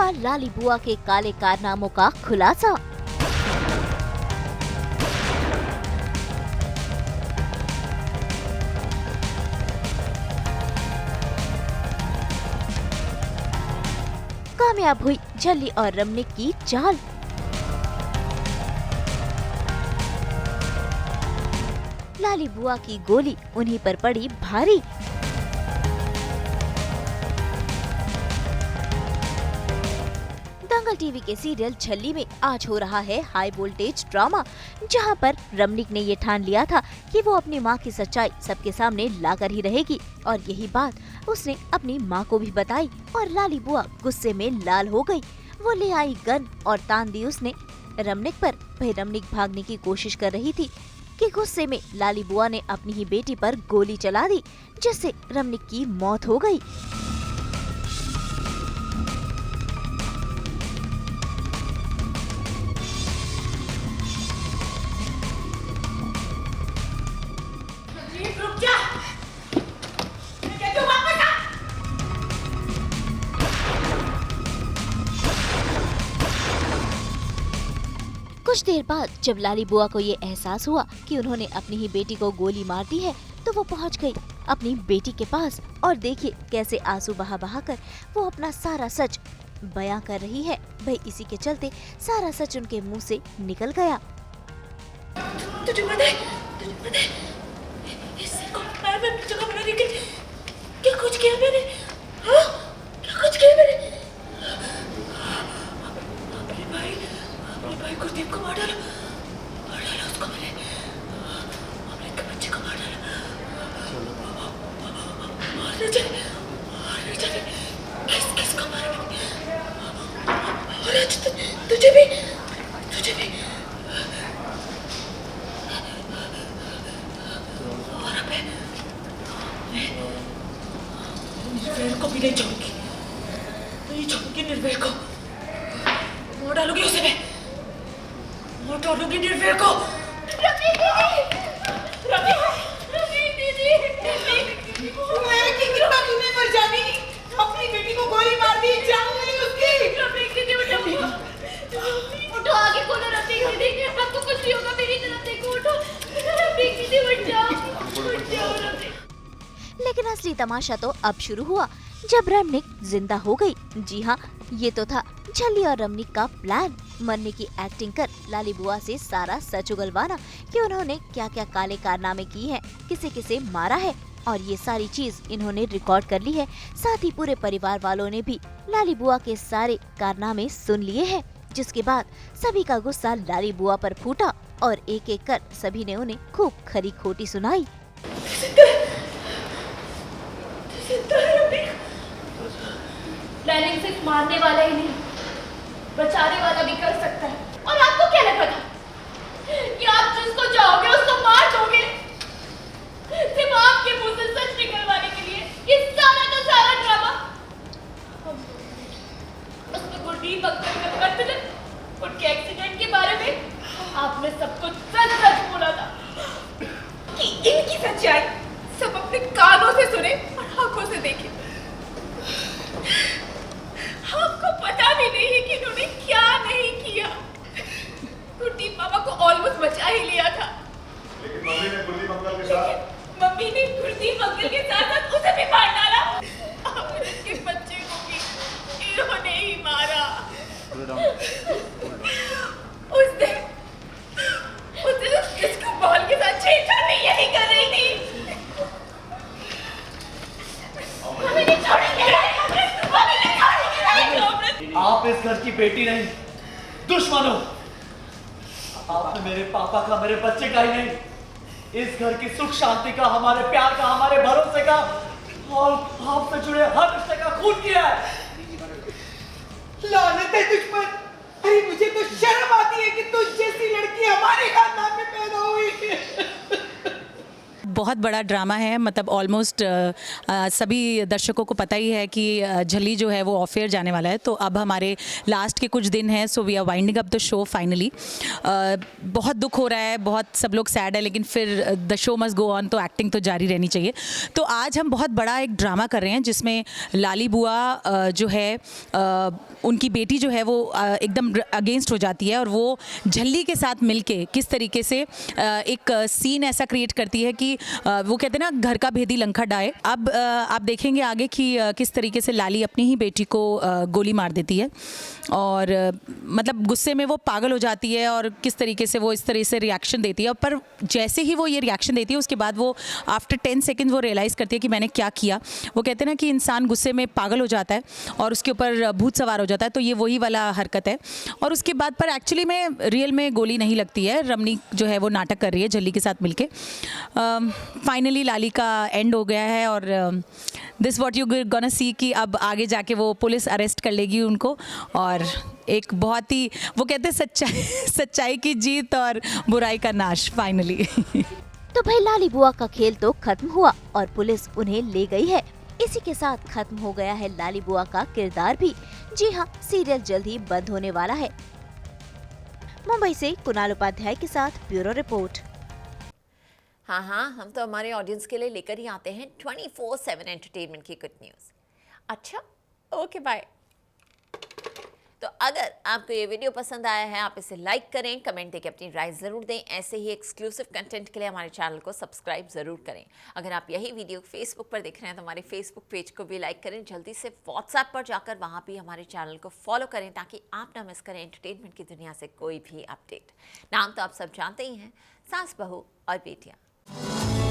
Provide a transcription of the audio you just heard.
हुआ लाली बुआ के काले कारनामों का खुलासा। कामयाब हुई झल्ली और रमनिक की चाल। लाली बुआ की गोली उन्हीं पर पड़ी भारी। दंगल टीवी के सीरियल झल्ली में आज हो रहा है हाई वोल्टेज ड्रामा, जहां पर रमनिक ने ये ठान लिया था कि वो अपनी मां की सच्चाई सबके सामने लाकर ही रहेगी और यही बात उसने अपनी मां को भी बताई और लाली बुआ गुस्से में लाल हो गई। वो ले आई गन और तान दी उसने रमनिक पर। भाई रमनिक भागने की कोशिश कर रही थी कि गुस्से में लाली बुआ ने अपनी ही बेटी पर गोली चला दी, जिससे रमनिक की मौत हो गई। कुछ देर बाद जब लाली बुआ को ये एहसास हुआ कि उन्होंने अपनी ही बेटी को गोली मार दी है, तो वो पहुंच गई अपनी बेटी के पास और देखिए कैसे आंसू बहा बहा कर वो अपना सारा सच बयां कर रही है। भाई इसी के चलते सारा सच उनके मुंह से निकल गया। तुझे पता है इसको मैं जगह बनाने के लिए क्या कुछ किया मैंने? हाँ? क्या कुछ किया मैंने? अपने भाई गुरदीप को मार डाला उसको मैंने, अपने बच्चे को मार डाला। मारने चले किसको मारा मैंने? और आज तुझे भी और अब मैं निर्भय को भी नहीं छोड़ूंगी निर्भय को। मार डालूंगी उसे मैं, मार डालूंगी निर्भय को। तूने मर जानी, अपनी बेटी को गोली मार दी, जान गई उसकी। उठो आगे बोलो रफीक दीदी, आपको कुछ नहीं होगा, मेरी तरफ देखो, उठो रफीक दीदी, उठ जाओ रफीक। लेकिन असली तमाशा तो अब शुरू हुआ जब रमनिक जिंदा हो गई। जी हाँ, ये तो था झल्ली और रमनिक का प्लान। मरने की एक्टिंग कर लाली बुआ से सारा सच उगलवाना कि उन्होंने क्या क्या काले कारनामे की हैं, किसे किसे मारा है, और ये सारी चीज इन्होंने रिकॉर्ड कर ली है। साथ ही पूरे परिवार वालों ने भी लाली बुआ के सारे कारनामे सुन लिए हैं, जिसके बाद सभी का गुस्सा लाली बुआ पर फूटा और एक एक कर सभी ने उन्हें खूब खरी खोटी सुनाई। प्लानिंग सिर्फ मारने वाला ही नहीं, बचाने वाला भी कर सकता है। और आपको क्या लगा था कि आप जिसको चाहोगे उसको मार दोगे, सिर्फ आपके मुंह से सच निकलवाने के लिए? ये सारा का सारा ड्रामा। उसमें गुरदीप अंकल का कत्ल, उनके एक्सीडेंट के बारे में आपने सब कुछ सच बोला था कि इनकी सच्चाई सब अपने कानों से सुने और आंखों से देखे। आपको पता भी नहीं है कि इन्होंने क्या नहीं किया। गुरदीप मामा को ऑलमोस्ट बचा ही लिया था, लेकिन मम्मी ने गुरदीप अंकल के साथ उसे भी मार डाला। और उसके बच्चे को भी इन्होंने ही मारा। उसने किसको बॉल के साथ छेड़छाड़ नहीं यही कर रही थी। हमें नहीं छोड़ेंगे। आप इस घर की बेटी नहीं, दुश्मन हो। आपने मेरे पापा का, मेरे बच्चे का ही नहीं, इस घर की सुख शांति का, हमारे प्यार का, हमारे भरोसे का और आपसे जुड़े हर रिश्ते का खून किया है। लानत है तुझ पर। अरे मुझे तो शर्म आती है कि तुझ जैसी लड़की हमारे खानदान में पैदा हुई। बहुत बड़ा ड्रामा है, मतलब ऑलमोस्ट सभी दर्शकों को पता ही है कि झल्ली जो है वो ऑफ एयर जाने वाला है। तो अब हमारे लास्ट के कुछ दिन हैं, so we are winding up the show finally. बहुत दुख हो रहा है, बहुत सब लोग सैड है, लेकिन फिर the show must go on, तो एक्टिंग तो जारी रहनी चाहिए। तो आज हम बहुत बड़ा एक ड्रामा कर रहे हैं जिसमें लाली बुआ जो है उनकी बेटी जो है वो एकदम अगेंस्ट हो जाती है, और वो झल्ली के साथ मिलके किस तरीके से एक सीन ऐसा क्रिएट करती है कि वो कहते हैं ना, घर का भेदी लंका डाए। अब आप देखेंगे आगे कि किस तरीके से लाली अपनी ही बेटी को गोली मार देती है, और मतलब गुस्से में वो पागल हो जाती है, और किस तरीके से वो इस तरह से रिएक्शन देती है। पर जैसे ही वो ये रिएक्शन देती है, उसके बाद वो आफ्टर 10 सेकेंड वो रियलाइज़ करती है कि मैंने क्या किया। वो कहते हैं ना कि इंसान गुस्से में पागल हो जाता है और उसके ऊपर भूत सवार हो जाता है, तो ये वही वाला हरकत है। और उसके बाद पर एक्चुअली में रियल में गोली नहीं लगती है, रमनी जो है वो नाटक कर रही है झल्ली के साथ मिलके। फाइनली लाली का एंड हो गया है, और this what you gonna see कि अब आगे जाके वो पुलिस अरेस्ट कर लेगी उनको, और एक बहुत ही वो कहते हैं सच्चाई की जीत और बुराई का नाश फाइनली। तो भाई लाली बुआ का खेल तो खत्म हुआ और पुलिस उन्हें ले गई है। इसी के साथ खत्म हो गया है लाली बुआ का किरदार भी। जी हाँ, सीरियल जल्द ही बंद होने वाला है। मुंबई से कुणाल उपाध्याय के साथ ब्यूरो रिपोर्ट। हाँ, हम तो हमारे ऑडियंस के लिए लेकर ही आते हैं 24/7 एंटरटेनमेंट की गुड न्यूज़। अच्छा, ओके बाय। तो अगर आपको ये वीडियो पसंद आया है, आप इसे लाइक करें, कमेंट देके अपनी राय ज़रूर दें। ऐसे ही एक्सक्लूसिव कंटेंट के लिए हमारे चैनल को सब्सक्राइब ज़रूर करें। अगर आप यही वीडियो फेसबुक पर देख रहे हैं तो हमारे फेसबुक पेज को भी लाइक करें। जल्दी से व्हाट्सएप पर जाकर वहाँ भी हमारे चैनल को फॉलो करें, ताकि आप ना मिस करें एंटरटेनमेंट की दुनिया से कोई भी अपडेट। नाम तो आप सब जानते ही हैं, सास बहू और बेटियाँ।